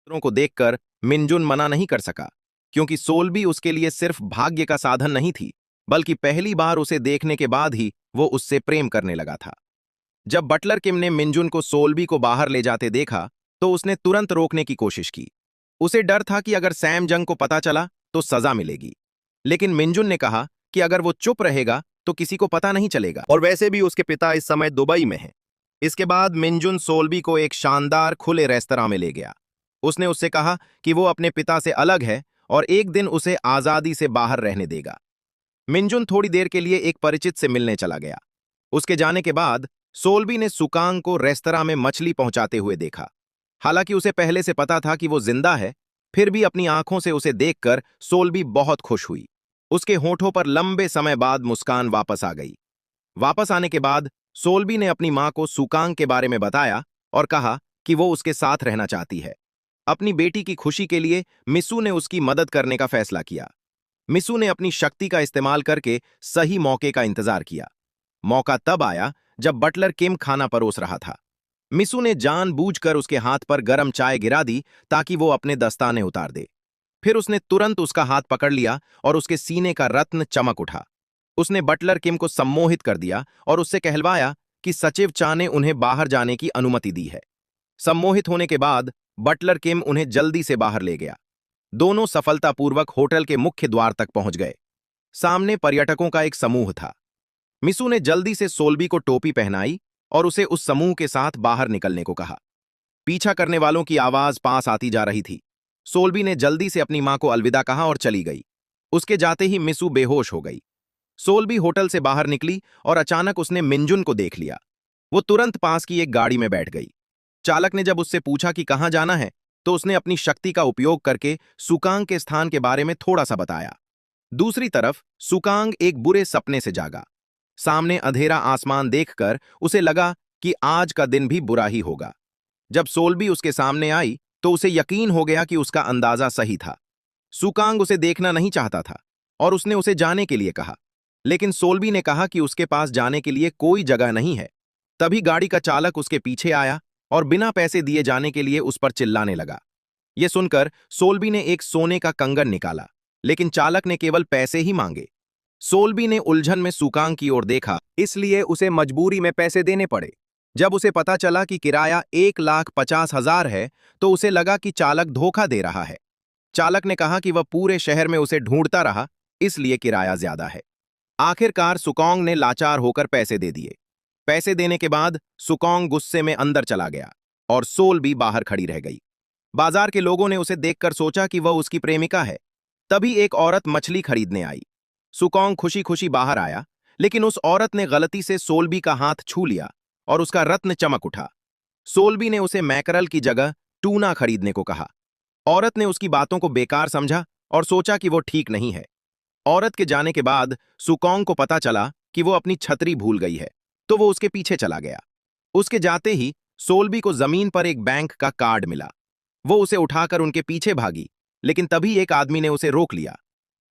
मित्रों को देखकर मिंजुन मना नहीं कर सका, क्योंकि सोल्बी उसके लिए सिर्फ भाग्य का साधन नहीं थी, बल्कि पहली बार उसे देखने के बाद ही वो उससे प्रेम करने लगा था। जब बटलर किम ने मिंजुन को सोल्बी को बाहर ले जाते देखा, तो उसने तुरंत रोकने की कोशिश की। उसे डर था कि अगर सैम जंग को पता चला तो सजा मिलेगी। लेकिन मिंजुन ने कहा कि अगर वो चुप रहेगा तो किसी को पता नहीं चलेगा, और वैसे भी उसके पिता इस समय दुबई में हैं। इसके बाद मिंजुन सोल्बी को एक शानदार खुले रेस्तरां में ले गया। उसने उससे कहा कि वो अपने पिता से अलग है और एक दिन उसे आजादी से बाहर रहने देगा। मिंजुन थोड़ी देर के लिए एक परिचित से मिलने चला गया। उसके जाने के बाद सोल्बी ने सुकांग को रेस्तरां में मछली पहुंचाते हुए देखा। हालांकि उसे पहले से पता था कि वो जिंदा है, फिर भी अपनी आंखों से उसे देखकर सोल्बी बहुत खुश हुई। उसके होठों पर लंबे समय बाद मुस्कान वापस आ गई। वापस आने के बाद सोल्बी ने अपनी मां को सुकांग के बारे में बताया और कहा कि वो उसके साथ रहना चाहती है। अपनी बेटी की खुशी के लिए मिसू ने उसकी मदद करने का फैसला किया। मिसू ने अपनी शक्ति का इस्तेमाल करके सही मौके का इंतजार किया। मौका तब आया जब बटलर किम खाना परोस रहा था। मिसू ने जानबूझकर उसके हाथ पर गरम चाय गिरा दी ताकि वो अपने दस्ताने उतार दे। फिर उसने तुरंत उसका हाथ पकड़ लिया और उसके सीने का रत्न चमक उठा। उसने बटलर किम को सम्मोहित कर दिया और उससे कहलवाया कि सचिव चा ने उन्हें बाहर जाने की अनुमति दी है। सम्मोहित होने के बाद बटलर किम उन्हें जल्दी से बाहर ले गया। दोनों सफलतापूर्वक होटल के मुख्य द्वार तक पहुंच गए। सामने पर्यटकों का एक समूह था। मिसू ने जल्दी से सोल्बी को टोपी पहनाई और उसे उस समूह के साथ बाहर निकलने को कहा। पीछा करने वालों की आवाज पास आती जा रही थी। सोल्बी ने जल्दी से अपनी मां को अलविदा कहा और चली गई। उसके जाते ही मिसू बेहोश हो गई। सोल्बी होटल से बाहर निकली और अचानक उसने मिंजुन को देख लिया। वो तुरंत पास की एक गाड़ी में बैठ गई। चालक ने जब उससे पूछा कि कहां जाना है, तो उसने अपनी शक्ति का उपयोग करके सुकांग के स्थान के बारे में थोड़ा सा बताया। दूसरी तरफ सुकांग एक बुरे सपने से जागा। सामने अंधेरा आसमान देखकर उसे लगा कि आज का दिन भी बुरा ही होगा। जब सोल्बी उसके सामने आई तो उसे यकीन हो गया कि उसका अंदाजा सही था। सुकांग उसे देखना नहीं चाहता था और उसने उसे जाने के लिए कहा, लेकिन सोल्बी ने कहा कि उसके पास जाने के लिए कोई जगह नहीं है। तभी गाड़ी का चालक उसके पीछे आया और बिना पैसे दिए जाने के लिए उस पर चिल्लाने लगा। यह सुनकर सोल्बी ने एक सोने का कंगन निकाला, लेकिन चालक ने केवल पैसे ही मांगे। सोल्बी ने उलझन में सुकांग की ओर देखा, इसलिए उसे मजबूरी में पैसे देने पड़े। जब उसे पता चला कि किराया 1,50,000 है, तो उसे लगा कि चालक धोखा दे रहा है। चालक ने कहा कि वह पूरे शहर में उसे ढूंढता रहा, इसलिए किराया ज्यादा है। आखिरकार सुकोंग ने लाचार होकर पैसे दे दिए। पैसे देने के बाद सुकोंग गुस्से में अंदर चला गया और सोल्बी बाहर खड़ी रह गई। बाजार के लोगों ने उसे देखकर सोचा कि वह उसकी प्रेमिका है। तभी एक औरत मछली खरीदने आई। सुकोंग खुशी खुशी बाहर आया, लेकिन उस औरत ने गलती से सोल्बी का हाथ छू लिया और उसका रत्न चमक उठा। सोल्बी ने उसे मैकरल की जगह टूना खरीदने को कहा। औरत ने उसकी बातों को बेकार समझा और सोचा कि वो ठीक नहीं है। औरत के जाने के बाद सुकोंग को पता चला कि वो अपनी छतरी भूल गई है, तो वो उसके पीछे चला गया। उसके जाते ही सोल्बी को जमीन पर एक बैंक का कार्ड मिला। वो उसे उठाकर उनके पीछे भागी, लेकिन तभी एक आदमी ने उसे रोक लिया।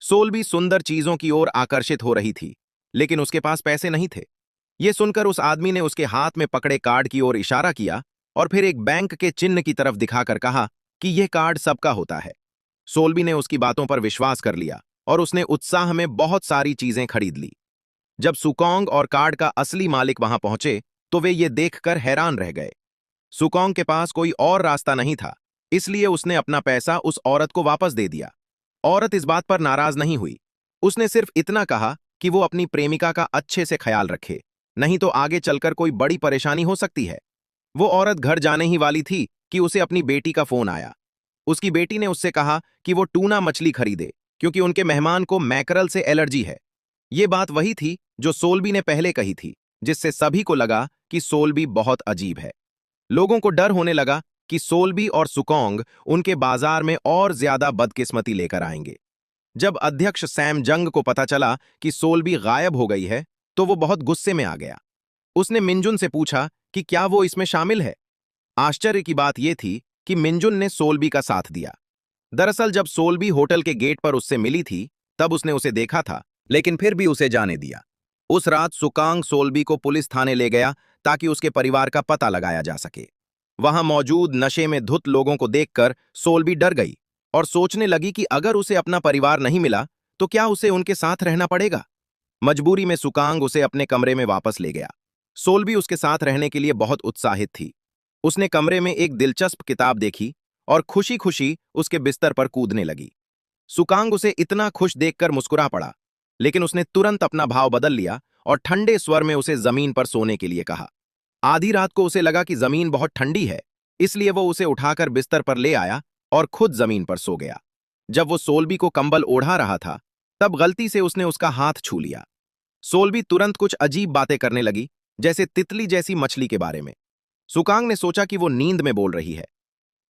सोल्बी सुंदर चीजों की ओर आकर्षित हो रही थी, लेकिन उसके पास पैसे नहीं थे। यह सुनकर उस आदमी ने उसके हाथ में पकड़े कार्ड की ओर इशारा किया और फिर एक बैंक के चिन्ह की तरफ दिखाकर कहा कि यह कार्ड सबका होता है। सोल्बी ने उसकी बातों पर विश्वास कर लिया और उसने उत्साह में बहुत सारी चीजें खरीद ली। जब सुकोंग और कार्ड का असली मालिक वहां पहुंचे, तो वे ये देखकर हैरान रह गए। सुकोंग के पास कोई और रास्ता नहीं था, इसलिए उसने अपना पैसा उस औरत को वापस दे दिया। औरत इस बात पर नाराज नहीं हुई। उसने सिर्फ इतना कहा कि वो अपनी प्रेमिका का अच्छे से ख्याल रखे, नहीं तो आगे चलकर कोई बड़ी परेशानी हो सकती है। वो औरत घर जाने ही वाली थी कि उसे अपनी बेटी का फोन आया। उसकी बेटी ने उससे कहा कि वो टूना मछली खरीदे, क्योंकि उनके मेहमान को मैकरल से एलर्जी है। ये बात वही थी जो सोल्बी ने पहले कही थी, जिससे सभी को लगा कि सोल्बी बहुत अजीब है। लोगों को डर होने लगा कि सोल्बी और सुकोंग उनके बाजार में और ज्यादा बदकिस्मती लेकर आएंगे। जब अध्यक्ष सैम जंग को पता चला कि सोल्बी गायब हो गई है, तो वो बहुत गुस्से में आ गया। उसने मिंजुन से पूछा कि क्या वो इसमें शामिल है। आश्चर्य की बात यह थी कि मिंजुन ने सोल्बी का साथ दिया। दरअसल जब सोल्बी होटल के गेट पर उससे मिली थी, तब उसने उसे देखा था, लेकिन फिर भी उसे जाने दिया। उस रात सुकांग सोल्बी को पुलिस थाने ले गया ताकि उसके परिवार का पता लगाया जा सके। वहां मौजूद नशे में धुत लोगों को देखकर सोल्बी डर गई और सोचने लगी कि अगर उसे अपना परिवार नहीं मिला तो क्या उसे उनके साथ रहना पड़ेगा। मजबूरी में सुकांग उसे अपने कमरे में वापस ले गया। सोल्बी उसके साथ रहने के लिए बहुत उत्साहित थी। उसने कमरे में एक दिलचस्प किताब देखी और खुशी खुशी उसके बिस्तर पर कूदने लगी। सुकांग उसे इतना खुश देखकर मुस्कुरा पड़ा, लेकिन उसने तुरंत अपना भाव बदल लिया और ठंडे स्वर में उसे जमीन पर सोने के लिए कहा। आधी रात को उसे लगा कि जमीन बहुत ठंडी है, इसलिए वो उसे उठाकर बिस्तर पर ले आया और खुद जमीन पर सो गया। जब वो सोल्बी को कंबल ओढ़ा रहा था, तब गलती से उसने उसका हाथ छू लिया। सोल्बी तुरंत कुछ अजीब बातें करने लगी, जैसे तितली जैसी मछली के बारे में। सुकांग ने सोचा कि वो नींद में बोल रही है।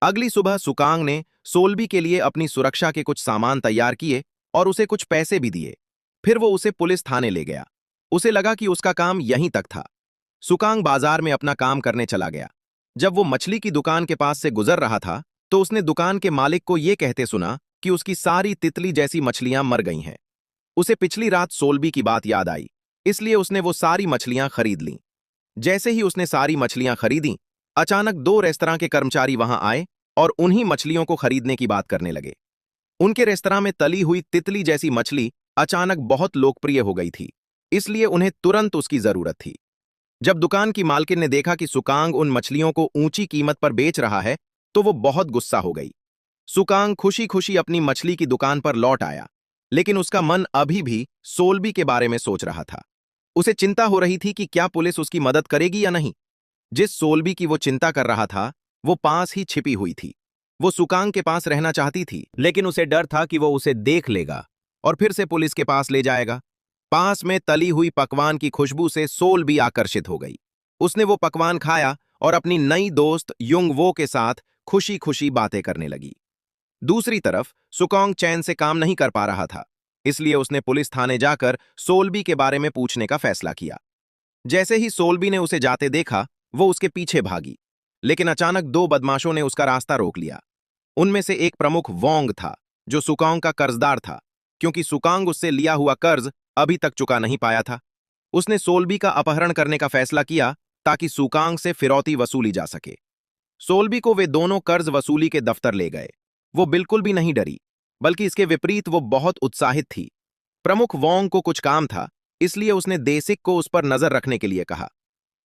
अगली सुबह सुकांग ने सोल्बी के लिए अपनी सुरक्षा के कुछ सामान तैयार किए और उसे कुछ पैसे भी दिए। फिर वो उसे पुलिस थाने ले गया। उसे लगा कि उसका काम यहीं तक था। सुकांग बाजार में अपना काम करने चला गया। जब वो मछली की दुकान के पास से गुजर रहा था, तो उसने दुकान के मालिक को यह कहते सुना कि उसकी सारी तितली जैसी मछलियां मर गई हैं। उसे पिछली रात सोल्बी की बात याद आई, इसलिए उसने वो सारी मछलियां खरीद लीं। जैसे ही उसने सारी मछलियां खरीदी, अचानक दो रेस्तरां के कर्मचारी वहां आए और उन्हीं मछलियों को खरीदने की बात करने लगे। उनके रेस्तरां में तली हुई तितली जैसी मछली अचानक बहुत लोकप्रिय हो गई थी, इसलिए उन्हें तुरंत उसकी जरूरत थी। जब दुकान की मालकिन ने देखा कि सुकांग उन मछलियों को ऊंची कीमत पर बेच रहा है, तो वो बहुत गुस्सा हो गई। सुकांग खुशी खुशी अपनी मछली की दुकान पर लौट आया, लेकिन उसका मन अभी भी सोल्बी के बारे में सोच रहा था। उसे चिंता हो रही थी कि क्या पुलिस उसकी मदद करेगी या नहीं। जिस सोल्बी की वो चिंता कर रहा था, वो पास ही छिपी हुई थी। वो सुकांग के पास रहना चाहती थी, लेकिन उसे डर था कि वो उसे देख लेगा और फिर से पुलिस के पास ले जाएगा। पास में तली हुई पकवान की खुशबू से सोल्बी आकर्षित हो गई। उसने वो पकवान खाया और अपनी नई दोस्त युंग वो के साथ खुशी खुशी बातें करने लगी। दूसरी तरफ सुकांग चैन से काम नहीं कर पा रहा था, इसलिए उसने पुलिस थाने जाकर सोल्बी के बारे में पूछने का फैसला किया। जैसे ही सोल्बी ने उसे जाते देखा, वो उसके पीछे भागी, लेकिन अचानक दो बदमाशों ने उसका रास्ता रोक लिया। उनमें से एक प्रमुख वोंग था, जो सुकांग का कर्जदार था, क्योंकि सुकांग उससे लिया हुआ कर्ज अभी तक चुका नहीं पाया था। उसने सोल्बी का अपहरण करने का फैसला किया ताकि सुकांग से फिरौती वसूली जा सके। सोल्बी को वे दोनों कर्ज वसूली के दफ्तर ले गए। वो बिल्कुल भी नहीं डरी, बल्कि इसके विपरीत वो बहुत उत्साहित थी। प्रमुख वोंग को कुछ काम था, इसलिए उसने देसिक को उस पर नजर रखने के लिए कहा।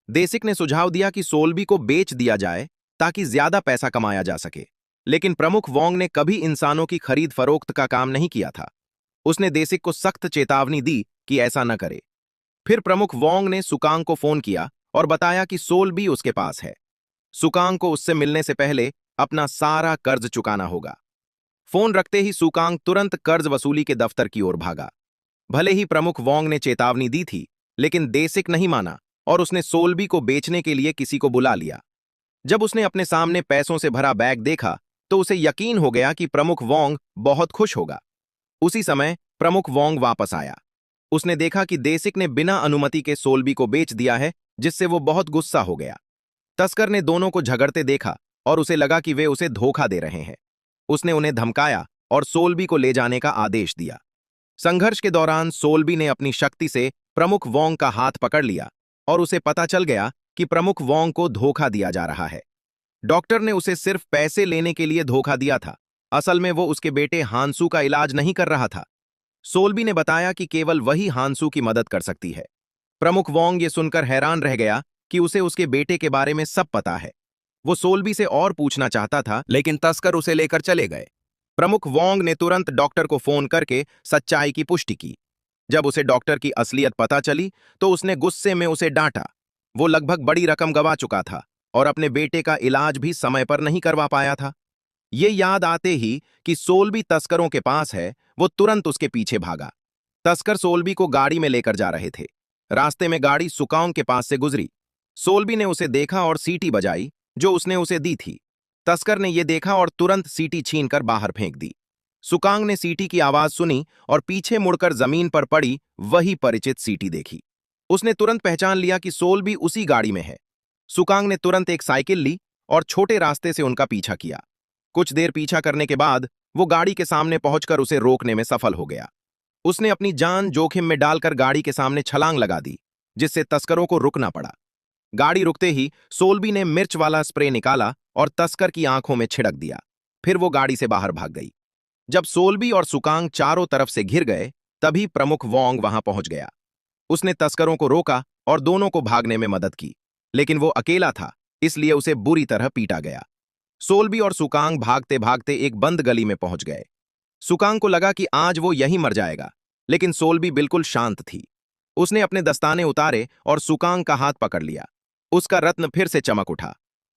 देसिक ने सुझाव दिया कि सोल्बी को बेच दिया जाए ताकि ज्यादा पैसा कमाया जा सके, लेकिन प्रमुख वोंग ने कभी इंसानों की खरीद फरोख्त का काम नहीं किया था। उसने देसिक को सख्त चेतावनी दी कि ऐसा न करे। फिर प्रमुख वोंग ने सुकांग को फोन किया और बताया कि सोल्बी उसके पास है। सुकांग को उससे मिलने से पहले अपना सारा कर्ज चुकाना होगा। फोन रखते ही सुकांग तुरंत कर्ज वसूली के दफ्तर की ओर भागा। भले ही प्रमुख वोंग ने चेतावनी दी थी, लेकिन देसिक नहीं माना और उसने सोल्बी को बेचने के लिए किसी को बुला लिया। जब उसने अपने सामने पैसों से भरा बैग देखा, तो उसे यकीन हो गया कि प्रमुख वोंग बहुत खुश होगा। उसी समय प्रमुख वोंग वापस आया। उसने देखा कि देसिक ने बिना अनुमति के सोल्बी को बेच दिया है, जिससे वो बहुत गुस्सा हो गया। तस्कर ने दोनों को झगड़ते देखा और उसे लगा कि वे उसे धोखा दे रहे हैं। उसने उन्हें धमकाया और सोल्बी को ले जाने का आदेश दिया। संघर्ष के दौरान सोल्बी ने अपनी शक्ति से प्रमुख वोंग का हाथ पकड़ लिया और उसे पता चल गया कि प्रमुख वोंग को धोखा दिया जा रहा है। डॉक्टर ने उसे सिर्फ पैसे लेने के लिए धोखा दिया था। असल में वो उसके बेटे हांसू का इलाज नहीं कर रहा था। सोल्बी ने बताया कि केवल वही हांसू की मदद कर सकती है। प्रमुख वोंग ये सुनकर हैरान रह गया कि उसे उसके बेटे के बारे में सब पता है। वो सोल्बी से और पूछना चाहता था, लेकिन तस्कर उसे लेकर चले गए। प्रमुख वोंग ने तुरंत डॉक्टर को फोन करके सच्चाई की पुष्टि की। जब उसे डॉक्टर की असलियत पता चली, तो उसने गुस्से में उसे डांटा। वो लगभग बड़ी रकम गंवा चुका था और अपने बेटे का इलाज भी समय पर नहीं करवा पाया था। ये याद आते ही कि सोल्बी तस्करों के पास है, वो तुरंत उसके पीछे भागा। तस्कर सोल्बी को गाड़ी में लेकर जा रहे थे। रास्ते में गाड़ी सुकांग के पास से गुजरी। सोल्बी ने उसे देखा और सीटी बजाई, जो उसने उसे दी थी। तस्कर ने यह देखा और तुरंत सीटी छीनकर बाहर फेंक दी। सुकांग ने सीटी की आवाज सुनी और पीछे मुड़कर जमीन पर पड़ी वही परिचित सीटी देखी। उसने तुरंत पहचान लिया कि सोल्बी उसी गाड़ी में है। सुकांग ने तुरंत एक साइकिल ली और छोटे रास्ते से उनका पीछा किया। कुछ देर पीछा करने के बाद वो गाड़ी के सामने पहुंचकर उसे रोकने में सफल हो गया। उसने अपनी जान जोखिम में डालकर गाड़ी के सामने छलांग लगा दी, जिससे तस्करों को रुकना पड़ा। गाड़ी रुकते ही सोल्बी ने मिर्च वाला स्प्रे निकाला और तस्कर की आंखों में छिड़क दिया। फिर वो गाड़ी से बाहर भाग गई। जब सोल्बी और सुकांग चारों तरफ से घिर गए, तभी प्रमुख वोंग वहां पहुंच गया। उसने तस्करों को रोका और दोनों को भागने में मदद की, लेकिन वो अकेला था, इसलिए उसे बुरी तरह पीटा गया। सोल्बी और सुकांग भागते भागते एक बंद गली में पहुंच गए। सुकांग को लगा कि आज वो यहीं मर जाएगा, लेकिन सोल्बी बिल्कुल शांत थी। उसने अपने दस्ताने उतारे और सुकांग का हाथ पकड़ लिया। उसका रत्न फिर से चमक उठा।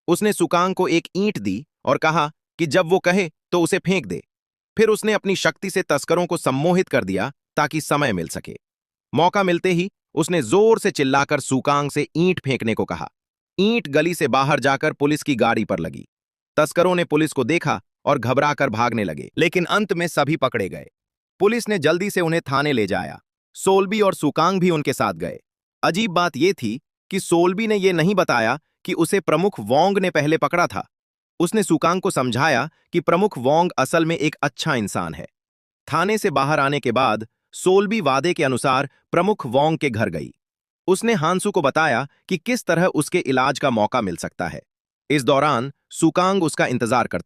उसने सुकांग को एक ईंट दी और कहा कि जब वो कहे तो उसे फेंक दे। फिर उसने अपनी शक्ति से तस्करों को सम्मोहित कर दिया ताकि समय मिल सके। मौका मिलते ही उसने जोर से चिल्लाकर सुकांग से ईंट फेंकने को कहा। ईंट गली से बाहर जाकर पुलिस की गाड़ी पर लगी। तस्करों ने पुलिस को देखा और घबराकर भागने लगे, लेकिन अंत में सभी पकड़े गए। पुलिस ने जल्दी से उन्हें थाने ले जाया। सोल्बी और सुकांग भी उनके साथ गए। अजीब बात यह थी कि सोल्बी ने यह नहीं बताया कि उसे प्रमुख वोंग ने पहले पकड़ा था। उसने सुकांग को समझाया कि प्रमुख वोंग असल में एक अच्छा इंसान है। थाने से बाहर आने के बाद सोल्बी वादे के अनुसार प्रमुख वोंग के घर गई। उसने हांसू को बताया कि किस तरह उसके इलाज का मौका मिल सकता है। इस दौरान सुकांग उसका इंतजार करता